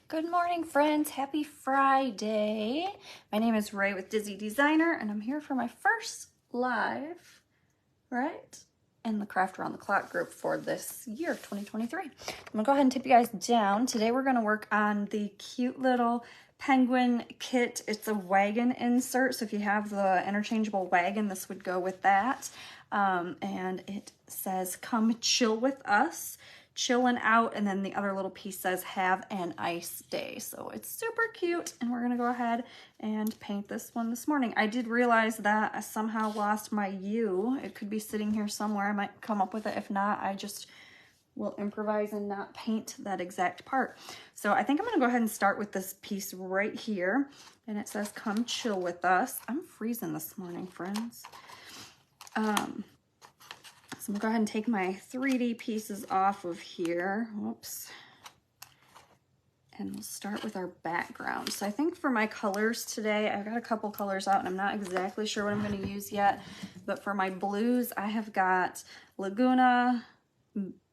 Good morning, friends. Happy Friday. My name is Ray with Dizzy Designer, and I'm here for my first live, right, in the Craft Around the Clock group for this year, 2023. I'm gonna go ahead and tip you guys down. Today we're gonna work on the cute little penguin kit. It's a wagon insert, so if you have the interchangeable wagon, this would go with that. And it says, "Come chill with us." Chilling out, and then the other little piece says have an ice day. So it's super cute, and we're gonna go ahead and paint this one this morning. I did realize that I somehow lost my U. It could be sitting here somewhere. I might come up with it. If not, I just will improvise and not paint that exact part. So I think I'm gonna go ahead and start with this piece right here, and it says come chill with us. I'm freezing this morning, friends. So I'm gonna go ahead and take my 3D pieces off of here. Whoops. And we'll start with our background. So I think for my colors today, I've got a couple colors out and I'm not exactly sure what I'm gonna use yet, but for my blues, I have got Laguna,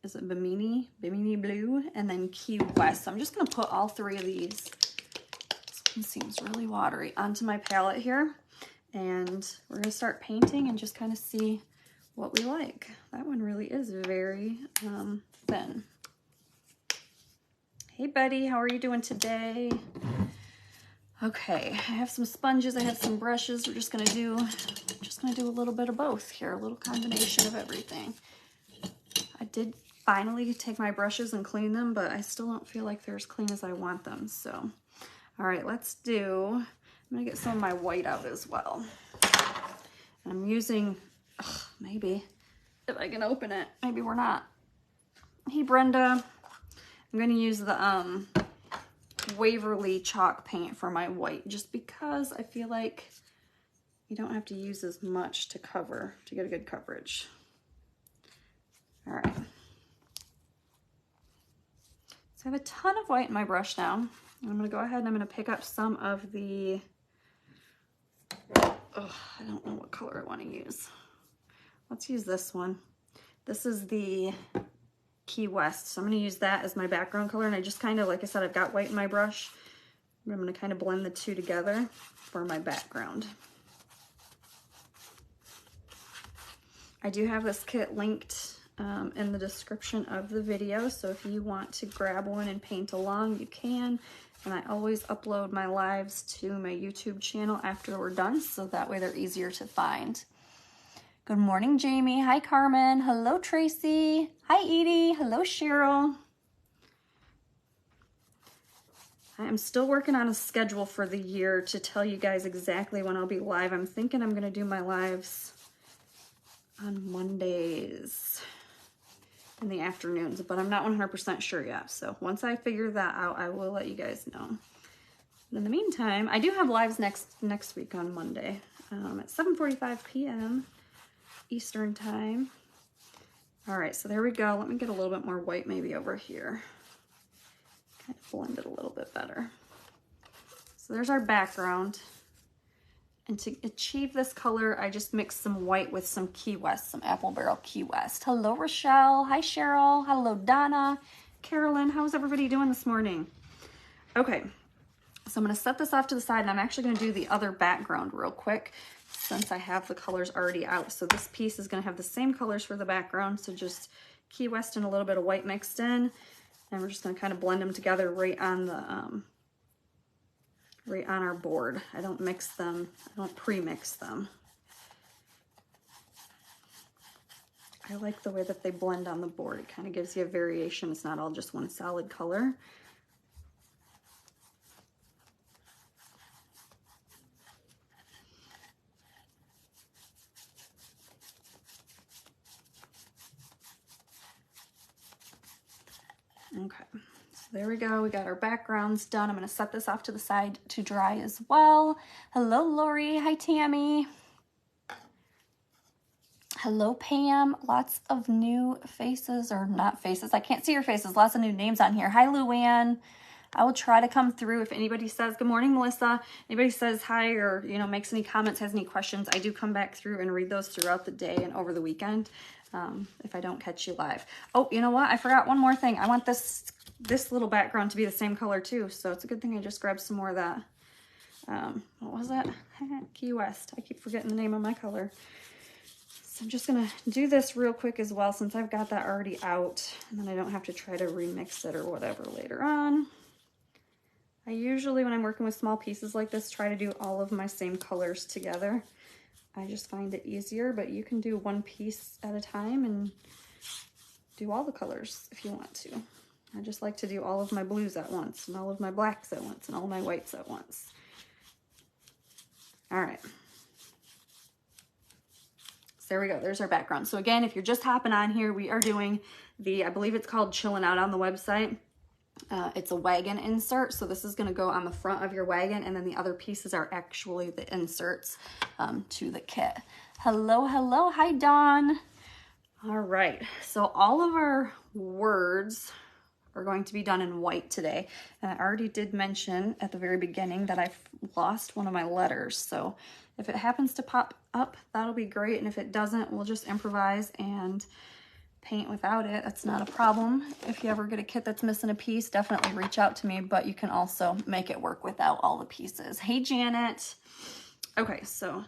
is it Bimini Blue, and then Key West. So I'm just gonna put all three of these, this one seems really watery, onto my palette here. And we're gonna start painting and just kind of see what we like. That one really is very thin. Hey buddy, how are you doing today? Okay, I have some sponges, I have some brushes. We're just gonna do a little bit of both here, a little combination of everything. I did finally take my brushes and clean them, but I still don't feel like they're as clean as I want them. So, all right, I'm gonna get some of my white out as well. And I'm using, maybe if I can open it, maybe we're not. Hey Brenda, I'm gonna use the Waverly chalk paint for my white, just because I feel like you don't have to use as much to get a good coverage. All right. So I have a ton of white in my brush now. I'm gonna go ahead and I'm gonna pick up some of the, I don't know what color I wanna use. Let's use this one. This is the Key West. So I'm gonna use that as my background color. And I just kind of, like I said, I've got white in my brush. I'm gonna kind of blend the two together for my background. I do have this kit linked in the description of the video. So if you want to grab one and paint along, you can. And I always upload my lives to my YouTube channel after we're done, so that way they're easier to find. Good morning, Jamie. Hi, Carmen. Hello, Tracy. Hi, Edie. Hello, Cheryl. I am still working on a schedule for the year to tell you guys exactly when I'll be live. I'm thinking I'm going to do my lives on Mondays in the afternoons, but I'm not 100% sure yet. So once I figure that out, I will let you guys know. In the meantime, I do have lives next week on Monday at 7:45 p.m. Eastern time. All right, so there we go. Let me get a little bit more white maybe over here. Kind of blend it a little bit better. So there's our background. And to achieve this color, I just mixed some white with some Key West, some Apple Barrel Key West. Hello, Rochelle. Hi, Cheryl. Hello, Donna. Carolyn, how's everybody doing this morning? Okay, so I'm gonna set this off to the side, and I'm actually gonna do the other background real quick since I have the colors already out. So this piece is gonna have the same colors for the background, so just Key West and a little bit of white mixed in, and we're just gonna kind of blend them together right on the right on our board. I don't mix them, I don't pre-mix them. I like the way that they blend on the board. It kind of gives you a variation. It's not all just one solid color. Okay. There we go, we got our backgrounds done. I'm gonna set this off to the side to dry as well. Hello, Lori. Hi, Tammy. Hello, Pam. Lots of new faces, or not faces. I can't see your faces. Lots of new names on here. Hi, Luann. I will try to come through. If anybody says, good morning, Melissa. Anybody says hi or, makes any comments, has any questions, I do come back through and read those throughout the day and over the weekend if I don't catch you live. Oh, you know what? I forgot one more thing. I want this this little background to be the same color too, so it's a good thing I just grabbed some more of that. What was that? Key West. I keep forgetting the name of my color. So I'm just gonna do this real quick as well, since I've got that already out, and then I don't have to try to remix it or whatever later on. I usually, when I'm working with small pieces like this, try to do all of my same colors together. I just find it easier, but you can do one piece at a time and do all the colors if you want to. I just like to do all of my blues at once, and all of my blacks at once, and all my whites at once. All right. So there we go, there's our background. So again, if you're just hopping on here, we are doing the, I believe it's called Chillin' Out on the website. It's a wagon insert. So this is gonna go on the front of your wagon, and then the other pieces are actually the inserts to the kit. Hello, hello, hi Dawn. All right, so all of our words are going to be done in white today. And I already did mention at the very beginning that I've lost one of my letters. So if it happens to pop up, that'll be great. And if it doesn't, we'll just improvise and paint without it. That's not a problem. If you ever get a kit that's missing a piece, definitely reach out to me, but you can also make it work without all the pieces. Hey, Janet. Okay, so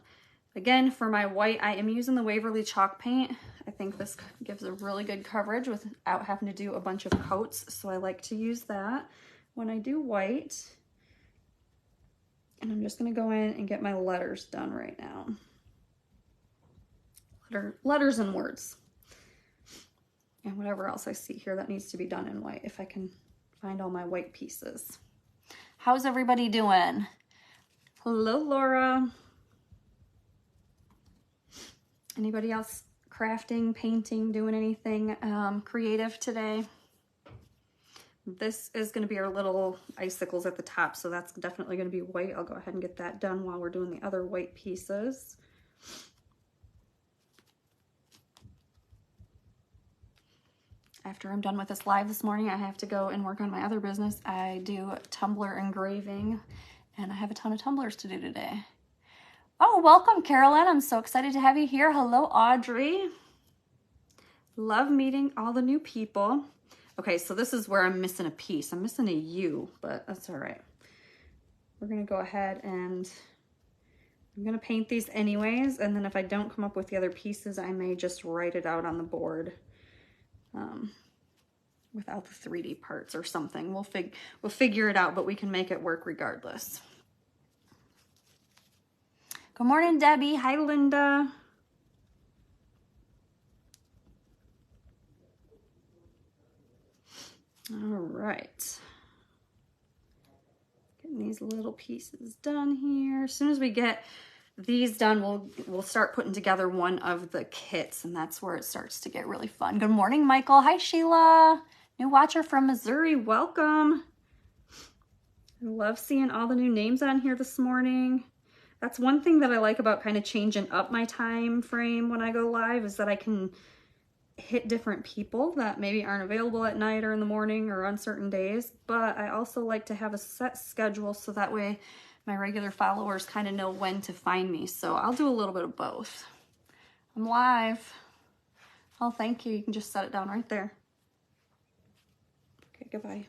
again, for my white, I am using the Waverly chalk paint. I think this gives a really good coverage without having to do a bunch of coats. So I like to use that when I do white. And I'm just gonna go in and get my letters done right now. Letters and words. And whatever else I see here that needs to be done in white, if I can find all my white pieces. How's everybody doing? Hello, Laura. Anybody else crafting, painting, doing anything creative today? This is going to be our little icicles at the top, so that's definitely going to be white. I'll go ahead and get that done while we're doing the other white pieces. After I'm done with this live this morning, I have to go and work on my other business. I do tumbler engraving, and I have a ton of tumblers to do today. Oh, welcome, Carolyn. I'm so excited to have you here. Hello, Audrey. Love meeting all the new people. Okay, so this is where I'm missing a piece. I'm missing a U, but that's all right. We're gonna go ahead and I'm gonna paint these anyways, and then if I don't come up with the other pieces, I may just write it out on the board without the 3D parts or something. We'll figure it out, but we can make it work regardless. Good morning, Debbie. Hi, Linda. All right. Getting these little pieces done here. As soon as we get these done, we'll start putting together one of the kits, and that's where it starts to get really fun. Good morning, Michael. Hi, Sheila. New watcher from Missouri. Welcome. I love seeing all the new names on here this morning. That's one thing that I like about kind of changing up my time frame when I go live, is that I can hit different people that maybe aren't available at night or in the morning or on certain days. But I also like to have a set schedule so that way my regular followers kind of know when to find me. So I'll do a little bit of both. I'm live. Oh, thank you. You can just set it down right there. Okay, goodbye.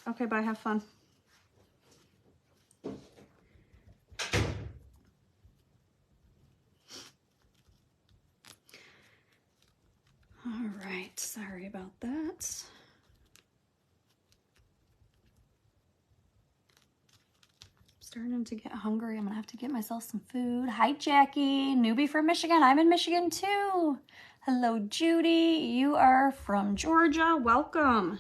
Okay, bye. Have fun. All right, sorry about that. Starting to get hungry. I'm gonna have to get myself some food. Hi, Jackie, newbie from Michigan. I'm in Michigan too. Hello, Judy. You are from Georgia. Welcome.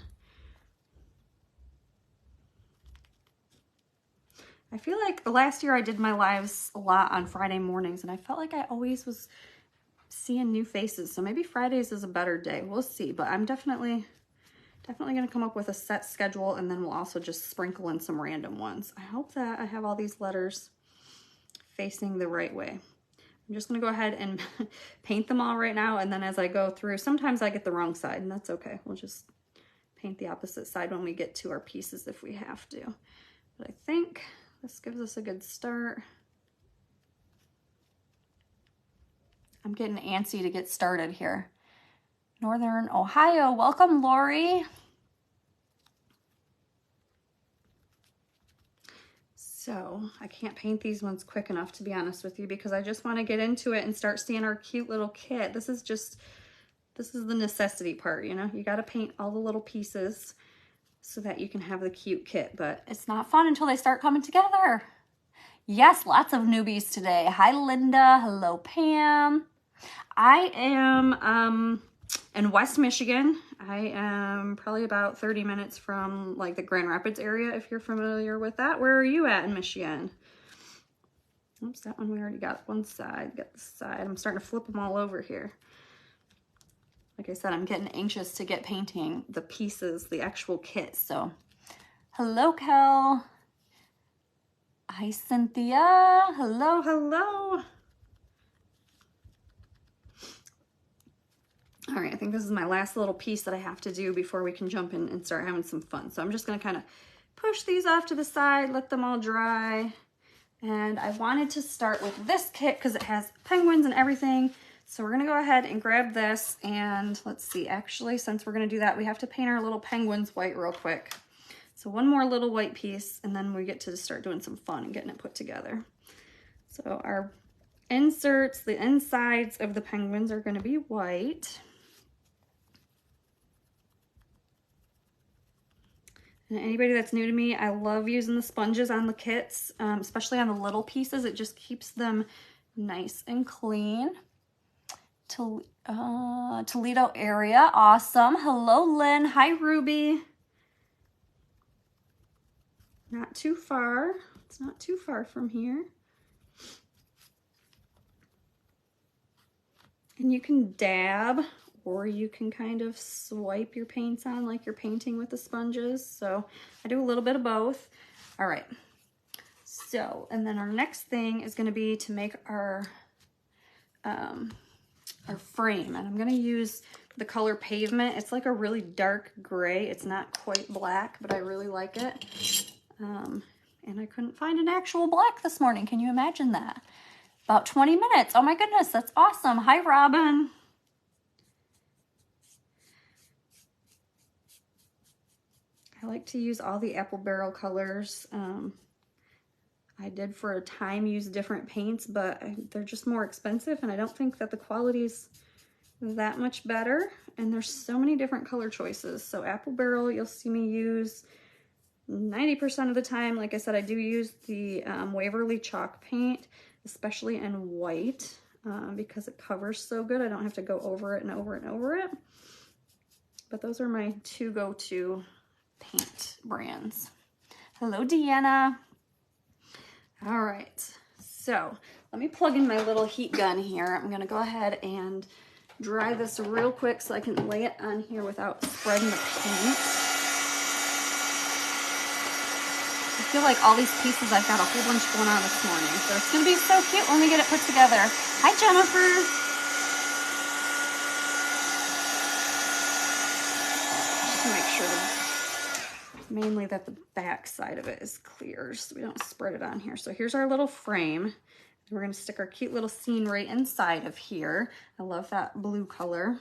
I feel like last year I did my lives a lot on Friday mornings, and I felt like I always was seeing new faces. So maybe Fridays is a better day. We'll see, but I'm definitely gonna come up with a set schedule, and then we'll also just sprinkle in some random ones. I hope that I have all these letters facing the right way. I'm just gonna go ahead and paint them all right now, and then as I go through, sometimes I get the wrong side, and that's okay. We'll just paint the opposite side when we get to our pieces if we have to. But I think this gives us a good start. I'm getting antsy to get started here. Northern Ohio. Welcome, Lori. So I can't paint these ones quick enough, to be honest with you, because I just want to get into it and start seeing our cute little kit. This is the necessity part, you know? You got to paint all the little pieces so that you can have the cute kit, but it's not fun until they start coming together. Yes, lots of newbies today. Hi, Linda. Hello, Pam. I am in West Michigan. I am probably about 30 minutes from like the Grand Rapids area, if you're familiar with that. Where are you at in Michigan? Oops, that one we already got one side. Got this side. I'm starting to flip them all over here. Like I said, I'm getting anxious to get painting the pieces, the actual kit. So, hello, Kel. Hi, Cynthia. Hello, hello. All right, I think this is my last little piece that I have to do before we can jump in and start having some fun. So I'm just gonna kind of push these off to the side, let them all dry. And I wanted to start with this kit because it has penguins and everything. So we're gonna go ahead and grab this, and let's see, actually, since we're gonna do that, we have to paint our little penguins white real quick. So one more little white piece, and then we get to start doing some fun and getting it put together. So our inserts, the insides of the penguins are gonna be white. And anybody that's new to me, I love using the sponges on the kits, especially on the little pieces. It just keeps them nice and clean. Toledo area, awesome. Hello, Lynn. Hi, Ruby. Not too far. It's not too far from here. And you can dab, or you can kind of swipe your paints on like you're painting with the sponges. So I do a little bit of both. All right. So, and then our next thing is going to be to make our frame. And I'm going to use the color Pavement. It's like a really dark gray. It's not quite black, but I really like it. And I couldn't find an actual black this morning. Can you imagine that? About 20 minutes. Oh my goodness, that's awesome. Hi, Robin. I like to use all the apple barrel colors. I did for a time use different paints, but they're just more expensive, and I don't think that the quality's that much better. And there's so many different color choices. So apple barrel, you'll see me use 90% of the time. Like I said, I do use the Waverly chalk paint, especially in white, because it covers so good. I don't have to go over it and over and over it. But those are my two go-to paint brands. Hello, Deanna. All right, so let me plug in my little heat gun here. I'm gonna go ahead and dry this real quick so I can lay it on here without spreading the paint. I feel like all these pieces, I've got a whole bunch going on this morning, so it's gonna be so cute when we get it put together. Hi, Jennifer. Just to make sure mainly that the back side of it is clear so we don't spread it on here. So here's our little frame. We're gonna stick our cute little scene right inside of here. I love that blue color.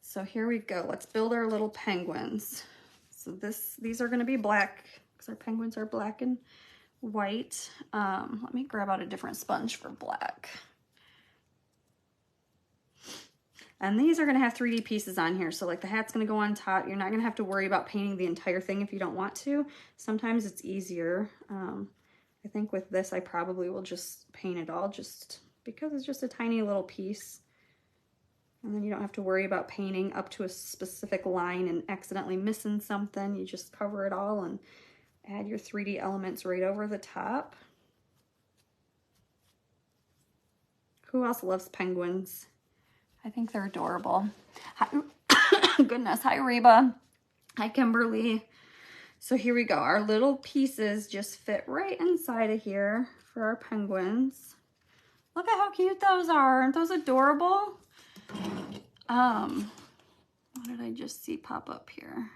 So here we go. Let's build our little penguins. So these are gonna be black because our penguins are black and white. Let me grab out a different sponge for black. And these are gonna have 3D pieces on here. So like the hat's gonna go on top. You're not gonna have to worry about painting the entire thing if you don't want to. Sometimes it's easier. I think with this, I probably will just paint it all just because it's just a tiny little piece. And then you don't have to worry about painting up to a specific line and accidentally missing something. You just cover it all and add your 3D elements right over the top. Who else loves penguins? I think they're adorable. Hi, goodness, hi Reba. Hi Kimberly. So here we go. Our little pieces just fit right inside of here for our penguins. Look at how cute those are. Aren't those adorable? What did I just see pop up here?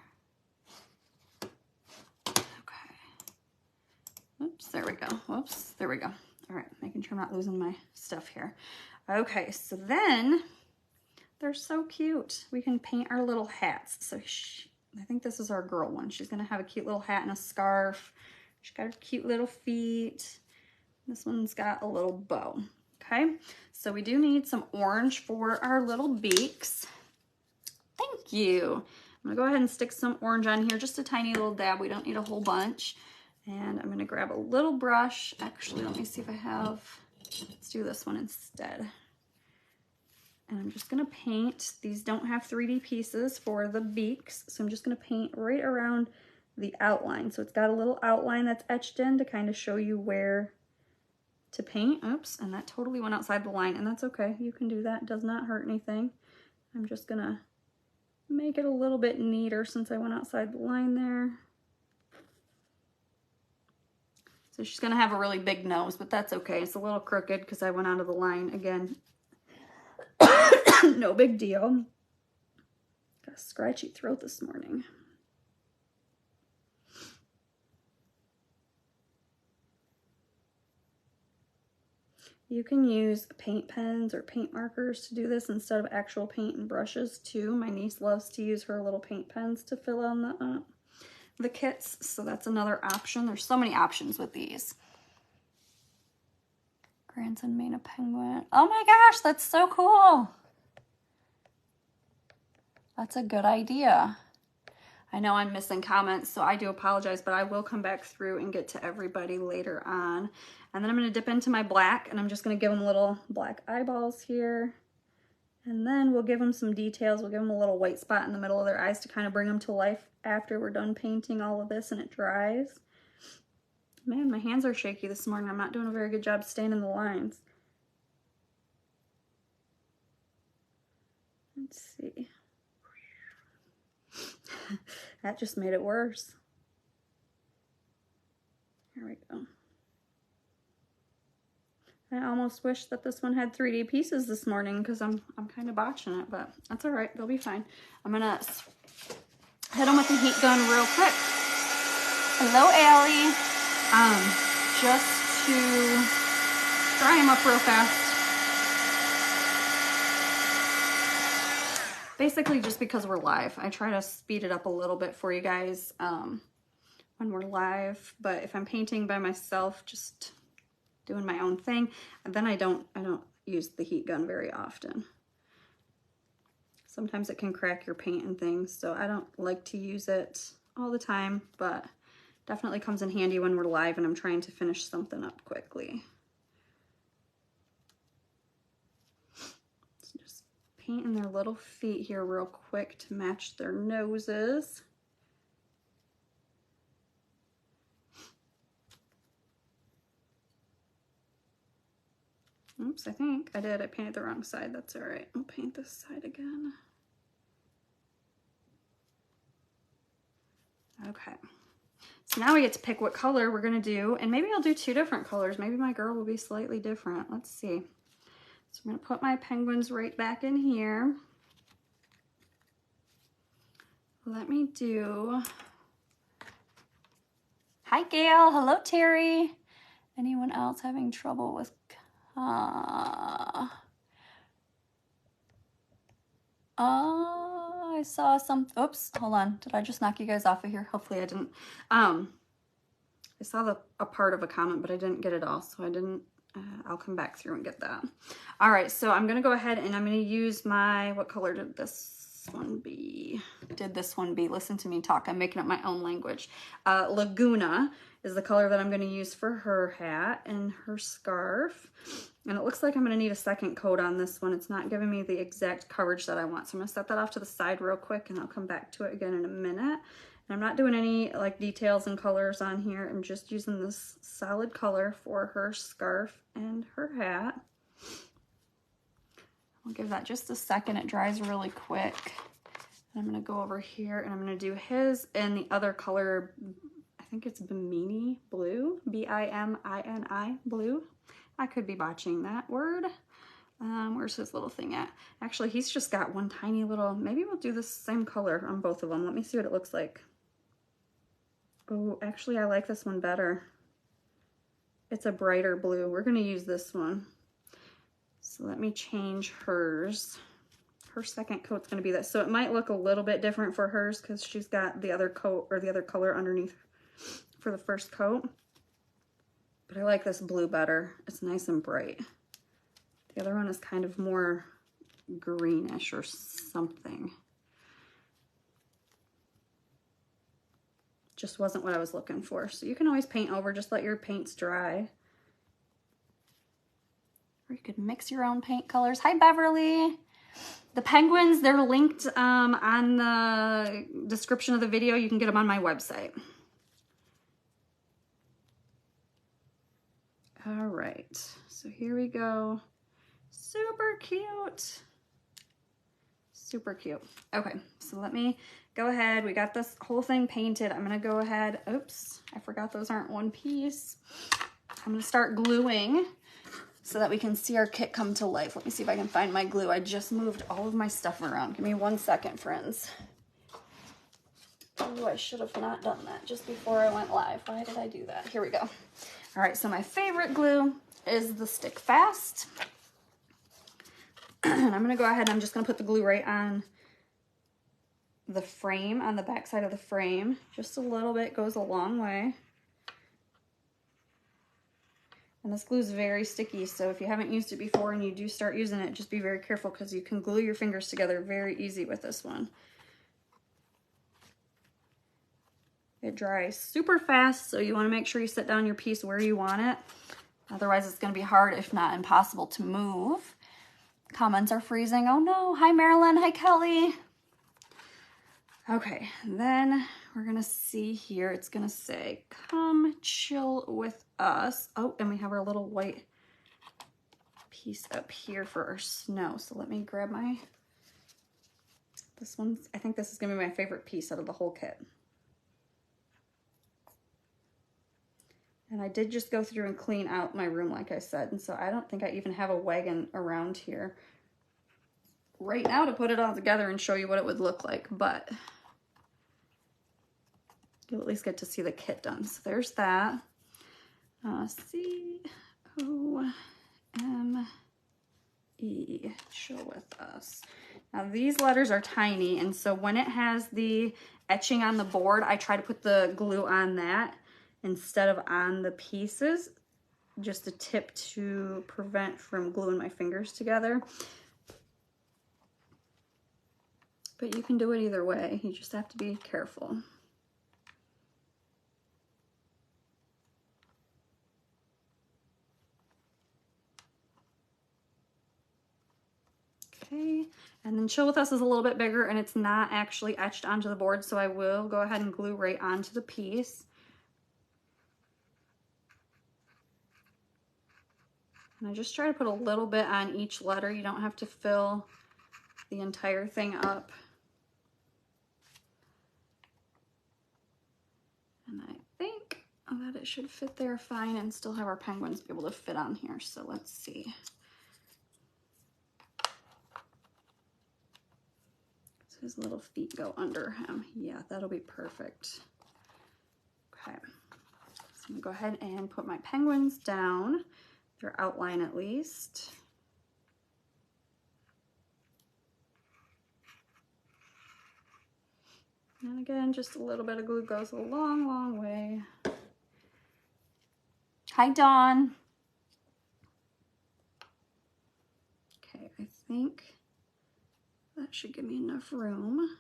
Okay. Oops, there we go. Whoops, there we go. All right, making sure I'm not losing my stuff here. Okay, so then They're so cute. We can paint our little hats. So I think this is our girl one. She's gonna have a cute little hat and a scarf. She's got her cute little feet. This one's got a little bow. Okay, so we do need some orange for our little beaks. Thank you. I'm gonna go ahead and stick some orange on here, just a tiny little dab. We don't need a whole bunch. And I'm gonna grab a little brush. Actually, let me see if I have, let's do this one instead. And I'm just gonna paint. These don't have 3D pieces for the beaks, so I'm just gonna paint right around the outline. So it's got a little outline that's etched in to kind of show you where to paint. Oops, and that totally went outside the line, and that's okay. You can do that, it does not hurt anything. I'm just gonna make it a little bit neater since I went outside the line there. So she's gonna have a really big nose, but that's okay. It's a little crooked because I went out of the line again. No big deal. Got a scratchy throat this morning. You can use paint pens or paint markers to do this instead of actual paint and brushes too. My niece loves to use her little paint pens to fill in the kits, so that's another option. There's so many options with these. Grandson made a penguin. Oh my gosh, that's so cool. That's a good idea. I know I'm missing comments, so I do apologize, but I will come back through and get to everybody later on. And then I'm going to dip into my black, and I'm just going to give them little black eyeballs here. And then we'll give them some details. We'll give them a little white spot in the middle of their eyes to kind of bring them to life after we're done painting all of this and it dries. Man, my hands are shaky this morning. I'm not doing a very good job staying in the lines. Let's see. That just made it worse. Here we go. I almost wish that this one had 3D pieces this morning because I'm kind of botching it, but that's all right. They'll be fine. I'm gonna hit them with the heat gun real quick. Hello, Allie. Just to dry them up real fast. Basically just because we're live. I try to speed it up a little bit for you guys when we're live, but if I'm painting by myself, just doing my own thing, and then I don't use the heat gun very often. Sometimes it can crack your paint and things, so I don't like to use it all the time, but definitely comes in handy when we're live and I'm trying to finish something up quickly. So just painting their little feet here real quick to match their noses. Oops, I think I did. I painted the wrong side. That's all right. I'll paint this side again. Okay. So now we get to pick what color we're going to do, and maybe I'll do two different colors. Maybe my girl will be slightly different. Let's see. So I'm going to put my penguins right back in here. Let me do... Hi, Gail. Hello, Terry. Anyone else having trouble with... I saw some, oops, hold on. Did I just knock you guys off of here? Hopefully I didn't. I saw a part of a comment, but I didn't get it all, so I didn't, I'll come back through and get that. All right, so I'm gonna go ahead and I'm gonna use my, what color did this one be? Listen to me talk. I'm making up my own language. Laguna is the color that I'm going to use for her hat and her scarf. And it looks like I'm going to need a second coat on this one. It's not giving me the exact coverage that I want. So I'm going to set that off to the side real quick and I'll come back to it again in a minute. And I'm not doing any like details and colors on here. I'm just using this solid color for her scarf and her hat. I'll give that just a second. It dries really quick. I'm going to go over here and I'm going to do his and the other color. I think it's Bimini blue, B-I-M-I-N-I blue. I could be botching that word. Where's his little thing at? Actually, he's just got one tiny little, maybe we'll do the same color on both of them. Let me see what it looks like. Oh, actually, I like this one better. It's a brighter blue. We're going to use this one. So let me change hers. her second coat's gonna be this. So it might look a little bit different for hers because she's got the other coat or the other color underneath for the first coat. But I like this blue better. It's nice and bright. The other one is kind of more greenish or something. Just wasn't what I was looking for. So you can always paint over, just let your paints dry. Or you could mix your own paint colors. Hi, Beverly. The penguins, they're linked on the description of the video. You can get them on my website. All right, so here we go. Super cute. Super cute. Okay, so let me go ahead. We got this whole thing painted. I'm gonna go ahead. Oops, I forgot those aren't one piece. I'm gonna start gluing so that we can see our kit come to life. Let me see if I can find my glue. I just moved all of my stuff around. Give me 1 second, friends. Oh, I should have not done that just before I went live. Why did I do that? Here we go. All right, so my favorite glue is the Stick Fast. And I'm gonna go ahead and I'm just gonna put the glue right on the frame, on the back side of the frame. Just a little bit goes a long way. And this glue is very sticky, so if you haven't used it before and you do start using it, just be very careful because you can glue your fingers together very easy with this one. It dries super fast, so you want to make sure you set down your piece where you want it. Otherwise, it's going to be hard, if not impossible, to move. Comments are freezing. Oh no. Hi, Marilyn. Hi, Kelly. Okay, then we're going to see here. It's going to say, come chill with us. Oh, and we have our little white piece up here for our snow. So let me grab this one. I think this is going to be my favorite piece out of the whole kit. And I did just go through and clean out my room, like I said. And so I don't think I even have a wagon around here right now to put it all together and show you what it would look like. But you'll at least get to see the kit done. So there's that. C-O-M-E, chill with us. Now these letters are tiny. And so when it has the etching on the board, I try to put the glue on that instead of on the pieces, just a tip to prevent from gluing my fingers together. But you can do it either way. You just have to be careful. Okay, and then Chill With Us is a little bit bigger and it's not actually etched onto the board, so I will go ahead and glue right onto the piece. And I just try to put a little bit on each letter. You don't have to fill the entire thing up. And I think that it should fit there fine and still have our penguins be able to fit on here. So let's see. So his little feet go under him. Yeah, that'll be perfect. Okay, so I'm gonna go ahead and put my penguins down. Their outline at least. And again, just a little bit of glue goes a long, long way. Hi, Dawn. Okay, I think that should give me enough room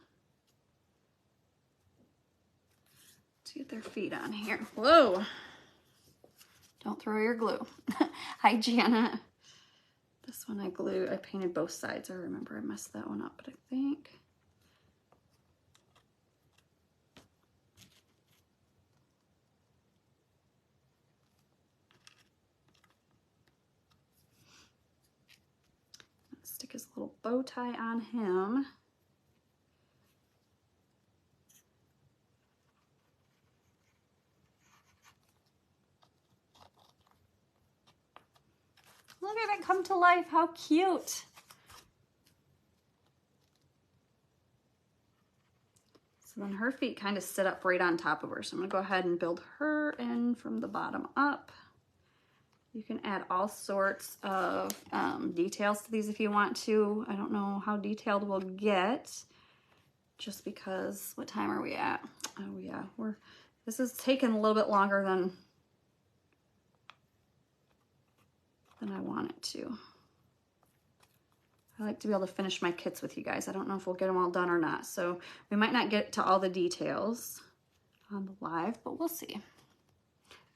to get their feet on here. Whoa. Don't throw your glue. Hi, Janet. This one I painted both sides. I remember I messed that one up, but I think. Let's stick his little bow tie on him. Look at it come to life, how cute. So then her feet kind of sit up right on top of her. So I'm gonna go ahead and build her in from the bottom up. You can add all sorts of details to these if you want to. I don't know how detailed we'll get, just because, what time are we at? Oh yeah, this is taking a little bit longer than I want it to. I like to be able to finish my kits with you guys. I don't know if we'll get them all done or not, so we might not get to all the details on the live, but we'll see.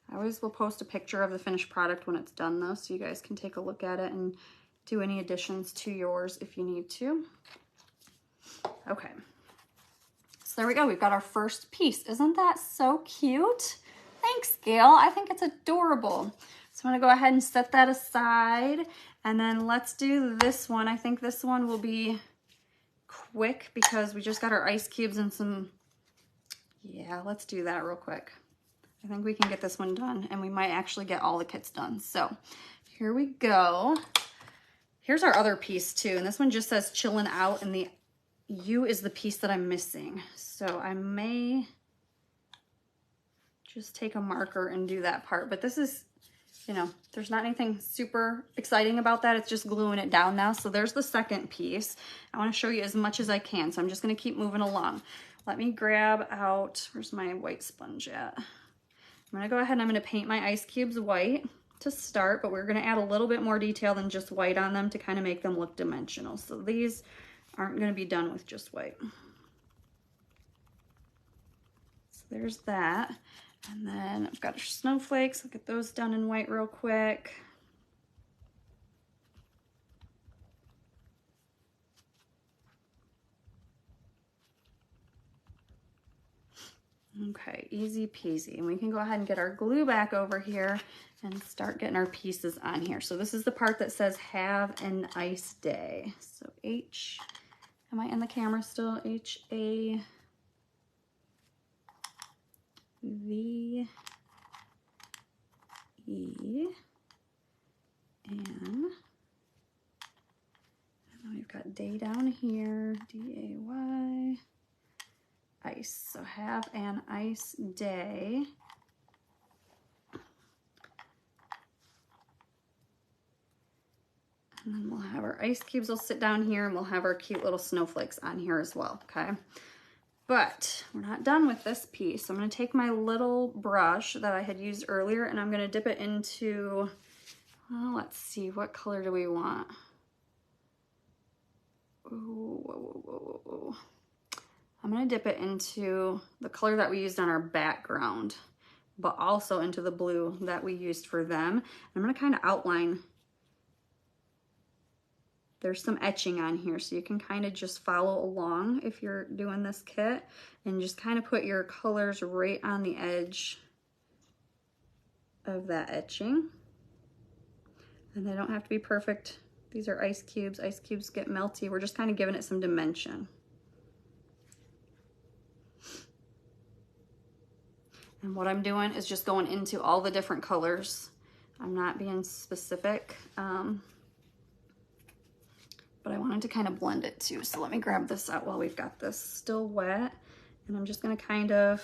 I always will post a picture of the finished product when it's done though, so you guys can take a look at it and do any additions to yours if you need to. Okay, so there we go. We've got our first piece. Isn't that so cute? Thanks, Gail. I think it's adorable. So I'm gonna go ahead and set that aside, and then let's do this one. I think this one will be quick because we just got our ice cubes and some, yeah, let's do that real quick. I think we can get this one done, and we might actually get all the kits done. So here we go. Here's our other piece too, and this one just says chillin' out, and the U is the piece that I'm missing. So I may just take a marker and do that part, but this is, you know, there's not anything super exciting about that. It's just gluing it down now. So there's the second piece. I want to show you as much as I can, so I'm just going to keep moving along. Let me grab out, where's my white sponge at? I'm gonna go ahead and I'm gonna paint my ice cubes white to start, but we're gonna add a little bit more detail than just white on them to kind of make them look dimensional. So these aren't gonna be done with just white. So there's that. And then I've got our snowflakes. I'll get those done in white real quick. Okay, easy peasy. And we can go ahead and get our glue back over here and start getting our pieces on here. So this is the part that says have an ice day. So H, am I in the camera still? H-A-V-E. And then we've got day down here, D-A-Y. Ice. So have an ice day. And then we'll have our ice cubes will sit down here, and we'll have our cute little snowflakes on here as well, okay? But we're not done with this piece. So I'm going to take my little brush that I had used earlier, and I'm going to dip it into, well, let's see, what color do we want? Ooh, whoa, whoa, whoa, whoa. I'm going to dip it into the color that we used on our background, but also into the blue that we used for them. I'm going to kind of outline. There's some etching on here, so you can kind of just follow along if you're doing this kit, and just kind of put your colors right on the edge of that etching. And they don't have to be perfect. These are ice cubes. Ice cubes get melty. We're just kind of giving it some dimension. And what I'm doing is just going into all the different colors. I'm not being specific, but I wanted to kind of blend it too. So let me grab this out while we've got this still wet. And I'm just gonna kind of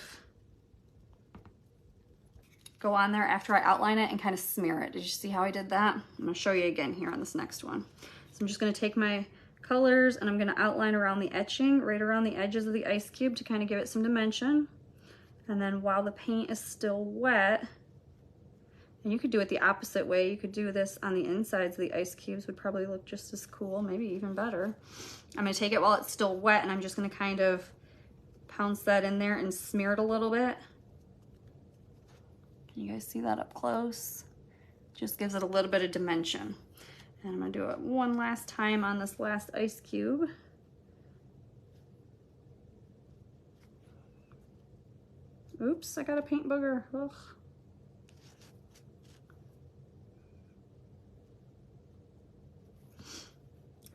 go on there after I outline it and kind of smear it. Did you see how I did that? I'm gonna show you again here on this next one. So I'm just gonna take my colors and I'm gonna outline around the etching, right around the edges of the ice cube to kind of give it some dimension. And then while the paint is still wet, and you could do it the opposite way, you could do this on the insides of the ice cubes, would probably look just as cool, maybe even better. I'm gonna take it while it's still wet, and I'm just gonna kind of pounce that in there and smear it a little bit. Can you guys see that up close? Just gives it a little bit of dimension. And I'm gonna do it one last time on this last ice cube. Oops, I got a paint booger. Ugh.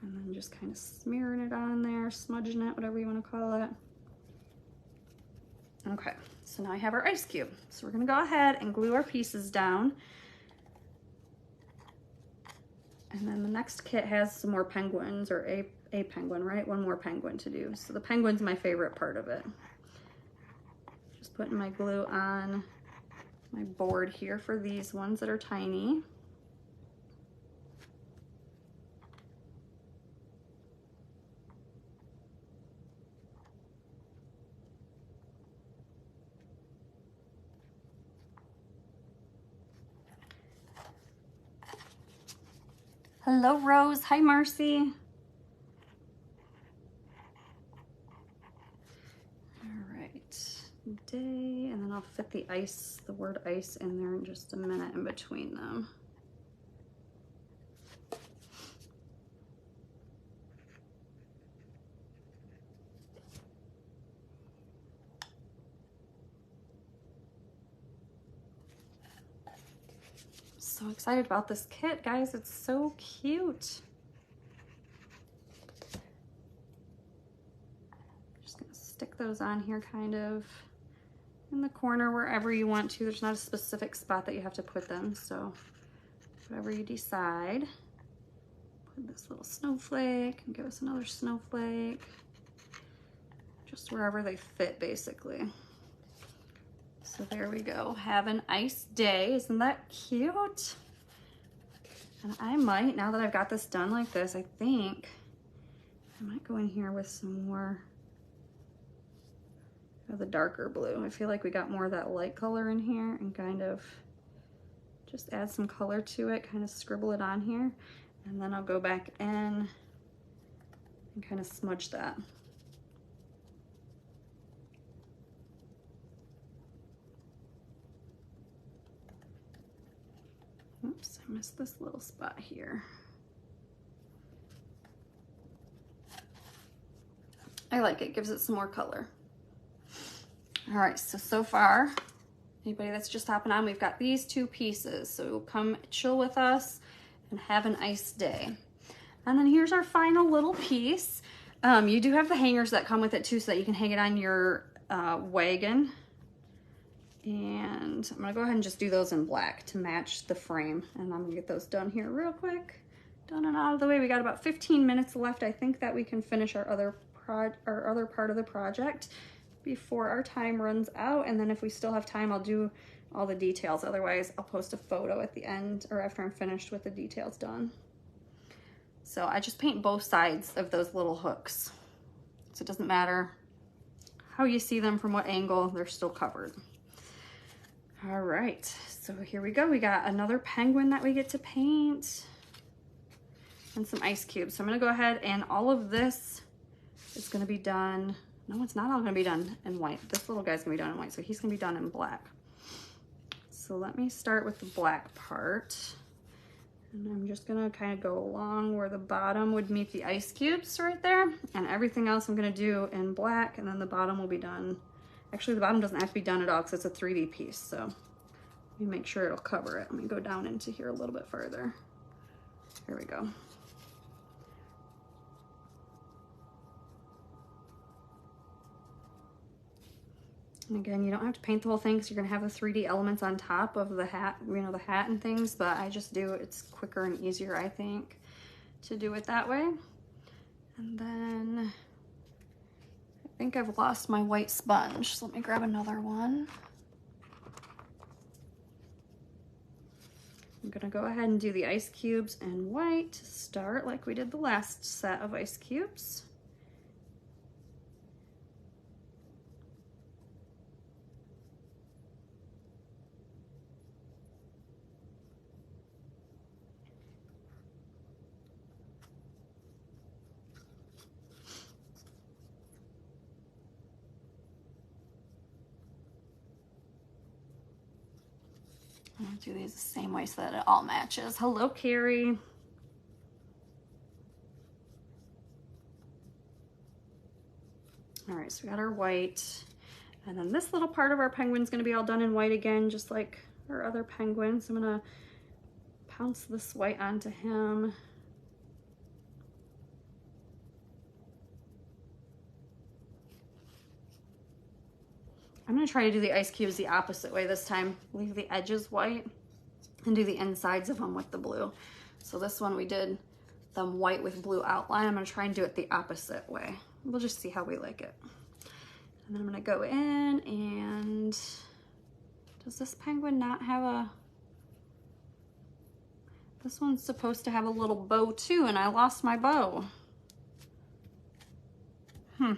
And then just kind of smearing it on there, smudging it, whatever you want to call it. Okay, so now I have our ice cube. So we're gonna go ahead and glue our pieces down. And then the next kit has some more penguins, or a penguin, right? One more penguin to do. So the penguin's my favorite part of it. Just putting my glue on my board here for these ones that are tiny. Hello, Rose. Hi, Marcy. All right, day, and then I'll fit the ice, the word ice in there in just a minute in between them. So excited about this kit, guys. It's so cute. Just gonna stick those on here kind of in the corner wherever you want to. There's not a specific spot that you have to put them, so whatever you decide. Put this little snowflake and give us another snowflake. Just wherever they fit, basically. So there we go. Have an ice day. Isn't that cute? And I might, now that I've got this done like this, I think I might go in here with some more of the darker blue. I feel like we got more of that light color in here and kind of just add some color to it, kind of scribble it on here. And then I'll go back in and kind of smudge that. Oops, I missed this little spot here. I like it, gives it some more color. All right, so far, anybody that's just hopping on, we've got these two pieces. So come chill with us and have an ice day. And then here's our final little piece. You do have the hangers that come with it too, so that you can hang it on your wagon. And I'm gonna go ahead and just do those in black to match the frame. And I'm gonna get those done here real quick. Done and out of the way. We got about 15 minutes left. I think that we can finish our other part of the project before our time runs out. And then if we still have time, I'll do all the details. Otherwise, I'll post a photo at the end or after I'm finished with the details done. So I just paint both sides of those little hooks. So it doesn't matter how you see them, from what angle, they're still covered. All right, so here we go. We got another penguin that we get to paint and some ice cubes. So I'm gonna go ahead, and all of this is gonna be done. No, it's not all gonna be done in white. This little guy's gonna be done in white, so he's gonna be done in black. So let me start with the black part. And I'm just gonna kind of go along where the bottom would meet the ice cubes right there. And everything else I'm gonna do in black, and then the bottom will be done. Actually, the bottom doesn't have to be done at all because it's a 3D piece, so let me make sure it'll cover it. Let me go down into here a little bit further. Here we go. And again, you don't have to paint the whole thing because you're gonna have the 3D elements on top of the hat, you know, the hat and things, but I just do, it's quicker and easier, I think, to do it that way. And then I think I've lost my white sponge, so let me grab another one. I'm gonna go ahead and do the ice cubes in white to start, like we did the last set of ice cubes. I'm gonna do these the same way so that it all matches. Hello, Carrie. All right, so we got our white. And then this little part of our penguin's gonna be all done in white again, just like our other penguins. So I'm gonna pounce this white onto him. I'm gonna try to do the ice cubes the opposite way this time. Leave the edges white and do the insides of them with the blue. So this one we did them white with blue outline. I'm gonna try and do it the opposite way. We'll just see how we like it. And then I'm gonna go in, and does this penguin not have a, this one's supposed to have a little bow too, and I lost my bow. That's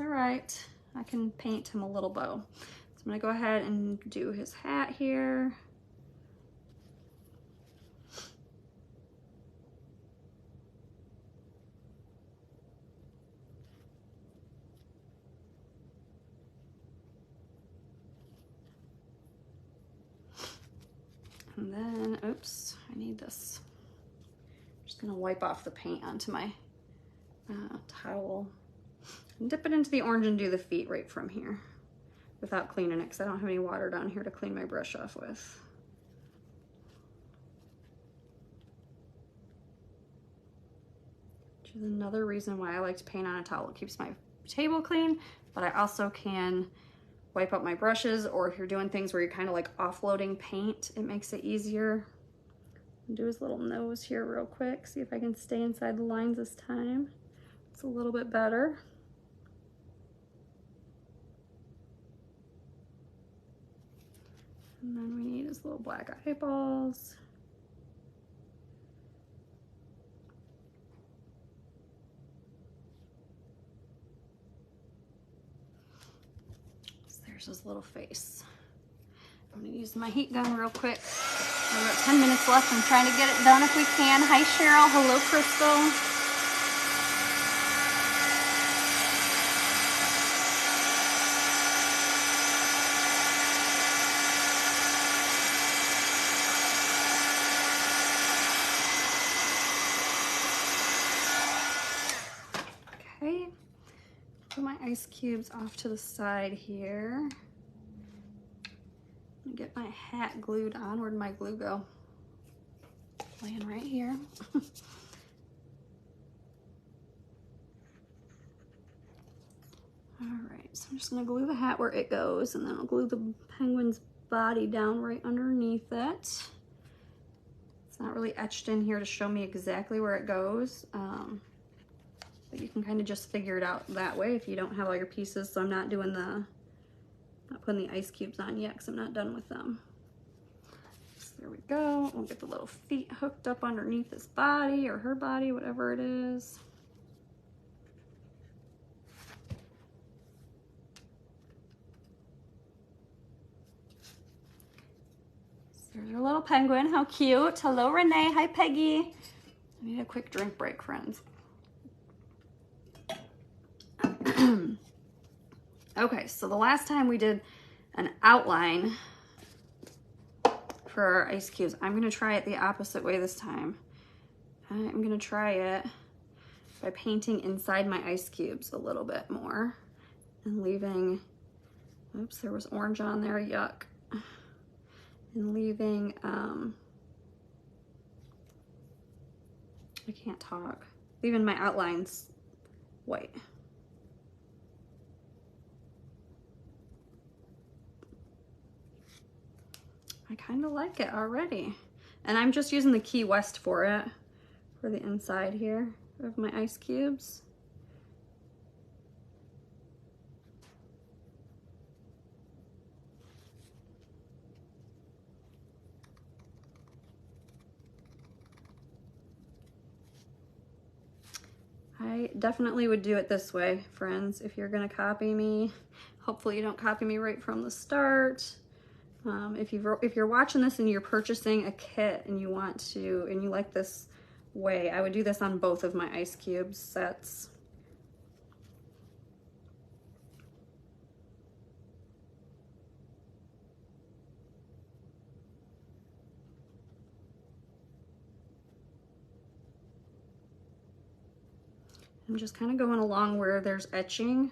all right. I can paint him a little bow. So I'm gonna go ahead and do his hat here. And then, oops, I need this. I'm just gonna wipe off the paint onto my towel. And dip it into the orange and do the feet right from here without cleaning it, because I don't have any water down here to clean my brush off with. Which is another reason why I like to paint on a towel. It keeps my table clean, but I also can wipe up my brushes, or if you're doing things where you're kind of like offloading paint, it makes it easier. Do his little nose here real quick, see if I can stay inside the lines this time. It's a little bit better. And then we need his little black eyeballs. So there's his little face. I'm gonna use my heat gun real quick. I've got 10 minutes left. I'm trying to get it done if we can. Hi, Cheryl. Hello, Crystal. Okay. Put my ice cubes off to the side here. Get my hat glued on. Where'd my glue go? Laying right here. All right, so I'm just gonna glue the hat where it goes, and then I'll glue the penguin's body down right underneath it. It's not really etched in here to show me exactly where it goes, but you can kind of just figure it out that way if you don't have all your pieces. So I'm not doing the not putting the ice cubes on yet because I'm not done with them. So there we go. We'll get the little feet hooked up underneath his body or her body, whatever it is. So there's our little penguin. How cute. Hello, Renee. Hi, Peggy. I need a quick drink break, friends. Okay, so the last time we did an outline for our ice cubes, I'm gonna try it the opposite way this time. I'm gonna try it by painting inside my ice cubes a little bit more and leaving, oops, there was orange on there, yuck. And leaving, I can't talk, leaving my outlines white. I kind of like it already. And I'm just using the Key West for it, for the inside here of my ice cubes. I definitely would do it this way, friends. If you're gonna copy me, hopefully you don't copy me right from the start. If you're watching this and you're purchasing a kit and you want to, and you like this way, I would do this on both of my ice cube sets. I'm just kind of going along where there's etching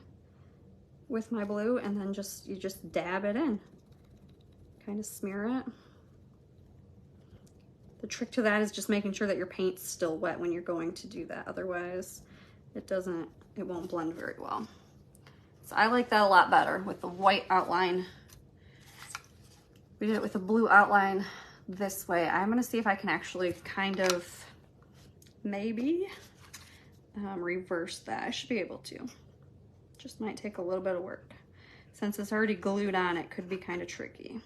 with my blue, and then you just dab it in. Kind of smear it. The trick to that is just making sure that your paint's still wet when you're going to do that. Otherwise, it won't blend very well. So I like that a lot better with the white outline. We did it with a blue outline this way. I'm gonna see if I can actually kind of maybe reverse that. I should be able to. Just might take a little bit of work. Since it's already glued on, it could be kind of tricky.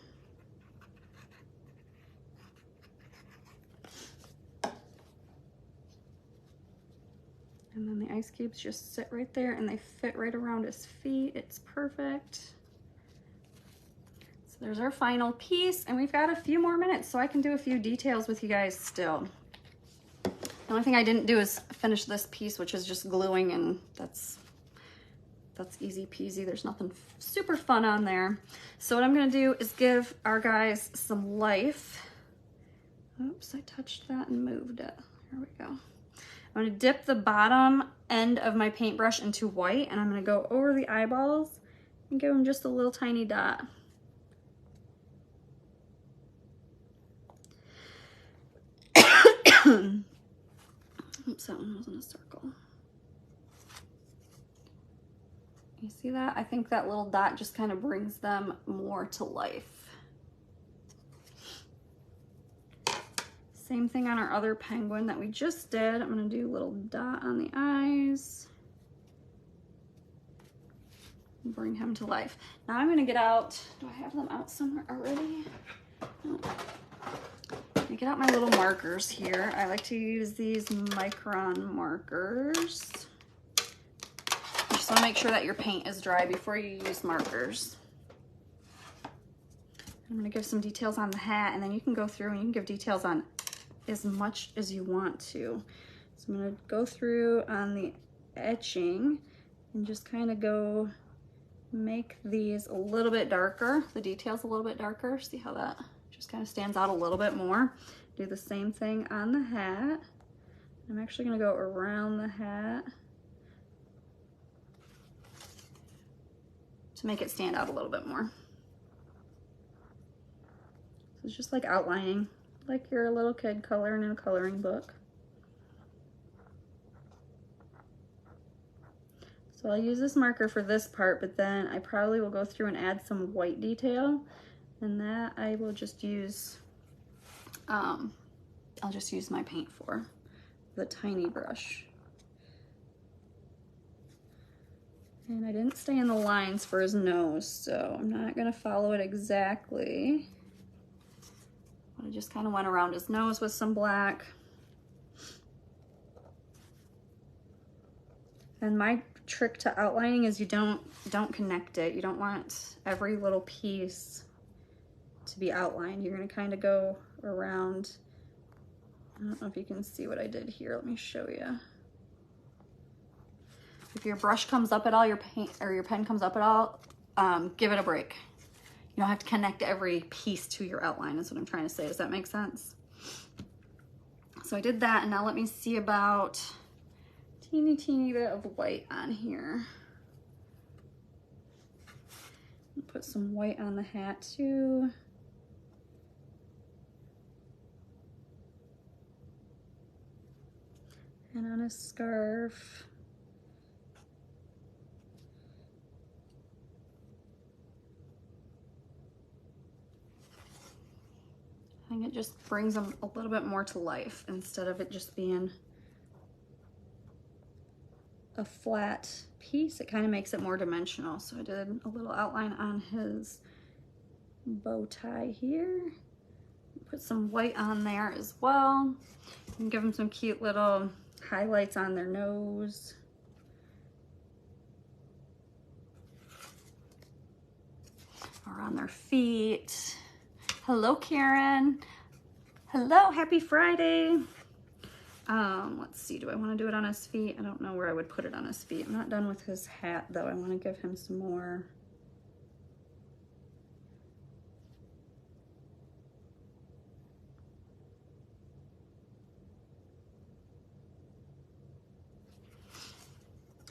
And then the ice cubes just sit right there and they fit right around his feet. It's perfect. So there's our final piece, and we've got a few more minutes so I can do a few details with you guys still. The only thing I didn't do is finish this piece, which is just gluing, and that's easy peasy. There's nothing super fun on there. So what I'm gonna do is give our guys some life Oops, I touched that and moved it. Here we go. I'm gonna dip the bottom end of my paintbrush into white, and I'm gonna go over the eyeballs and give them just a little tiny dot. Oops, that one wasn't a circle. You see that? I think that little dot just kind of brings them more to life. Same thing on our other penguin that we just did. I'm gonna do a little dot on the eyes. Bring him to life. Now I'm gonna get out, do I have them out somewhere already? No. I get out my little markers here. I like to use these micron markers. You just wanna make sure that your paint is dry before you use markers. I'm gonna give some details on the hat, and then you can go through and you can give details on as much as you want to. So I'm gonna go through on the etching and just kind of go make these a little bit darker, the details a little bit darker. See how that just kind of stands out a little bit more. Do the same thing on the hat. I'm actually gonna go around the hat to make it stand out a little bit more. So it's just like outlining, like you're a little kid coloring in a coloring book. So I'll use this marker for this part, but then I probably will go through and add some white detail, and that I will just use, I'll just use my paint for, the tiny brush. And I didn't stay in the lines for his nose, so I'm not gonna follow it exactly. I just kind of went around his nose with some black. And my trick to outlining is you don't connect it. You don't want every little piece to be outlined. You're gonna kind of go around. I don't know if you can see what I did here. Let me show you. If your brush comes up at all, your paint or your pen comes up at all, give it a break. You don't have to connect every piece to your outline, is what I'm trying to say. Does that make sense? So I did that, and now let me see about teeny bit of white on here. Put some white on the hat too. And on a scarf. I think it just brings them a little bit more to life instead of it just being a flat piece. It kind of makes it more dimensional. So I did a little outline on his bow tie here. Put some white on there as well. And give them some cute little highlights on their nose. Or on their feet. Hello, Karen. Hello, happy Friday. Let's see, do I want to do it on his feet? I don't know where I would put it on his feet. I'm not done with his hat though. I want to give him some more.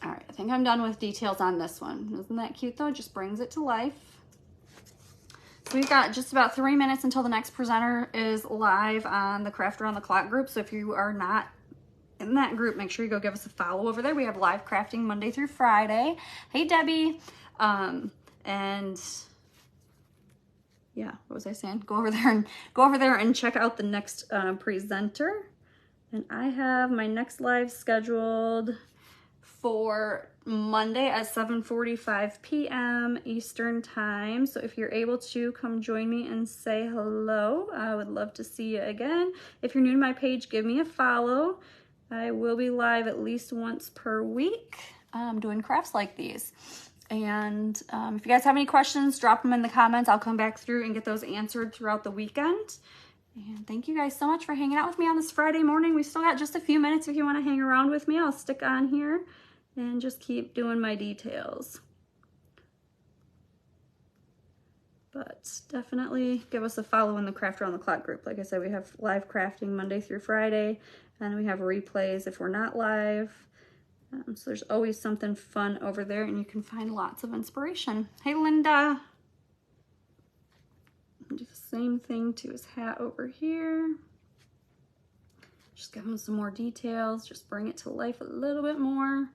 All right, I think I'm done with details on this one. Isn't that cute though? It just brings it to life. So we've got just about 3 minutes until the next presenter is live on the Craft Around the Clock group. So if you are not in that group, make sure you go give us a follow over there. We have live crafting Monday through Friday. Hey, Debbie. And yeah, what was I saying? Go over there and check out the next presenter. And I have my next live scheduled for Monday at 7:45 p.m. Eastern time. So if you're able to come join me and say hello, I would love to see you again. If you're new to my page, give me a follow. I will be live at least once per week doing crafts like these. And if you guys have any questions, drop them in the comments. I'll come back through and get those answered throughout the weekend. And thank you guys so much for hanging out with me on this Friday morning. We still got just a few minutes. If you want to hang around with me, I'll stick on here and just keep doing my details. But But definitely give us a follow in the Craft Around the Clock group. Like I said, we have live crafting Monday through Friday, and we have replays if we're not live. So there's always something fun over there, and you can find lots of inspiration. Hey, Linda. Do the same thing to his hat over here. Just give him some more details. Just bring it to life a little bit more.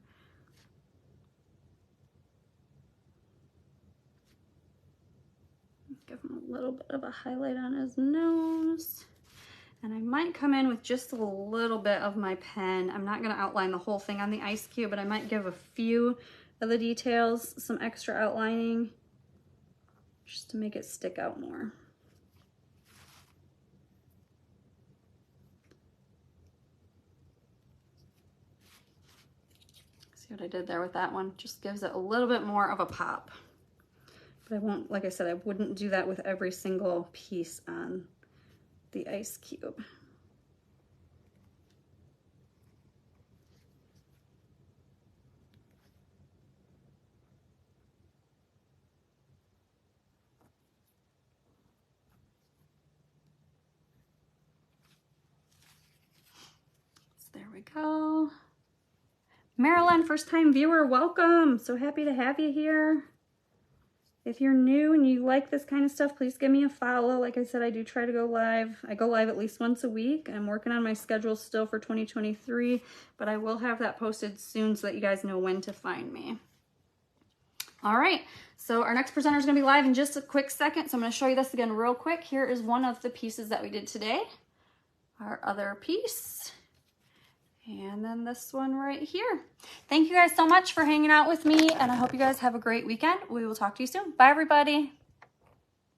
Give him a little bit of a highlight on his nose. And I might come in with just a little bit of my pen. I'm not going to outline the whole thing on the ice cube, but I might give a few of the details some extra outlining just to make it stick out more. See what I did there with that one? Just gives it a little bit more of a pop. But I won't, like I said, I wouldn't do that with every single piece on the ice cube. So there we go. Marilyn, first time viewer, welcome. So happy to have you here. If you're new and you like this kind of stuff, please give me a follow. Like I said, I do try to go live. I go live at least once a week. I'm working on my schedule still for 2023, but I will have that posted soon so that you guys know when to find me. All right, so our next presenter is gonna be live in just a quick second. So I'm gonna show you this again real quick. Here is one of the pieces that we did today. Our other piece. And then this one right here. Thank you guys so much for hanging out with me, and I hope you guys have a great weekend. We will talk to you soon. Bye, everybody.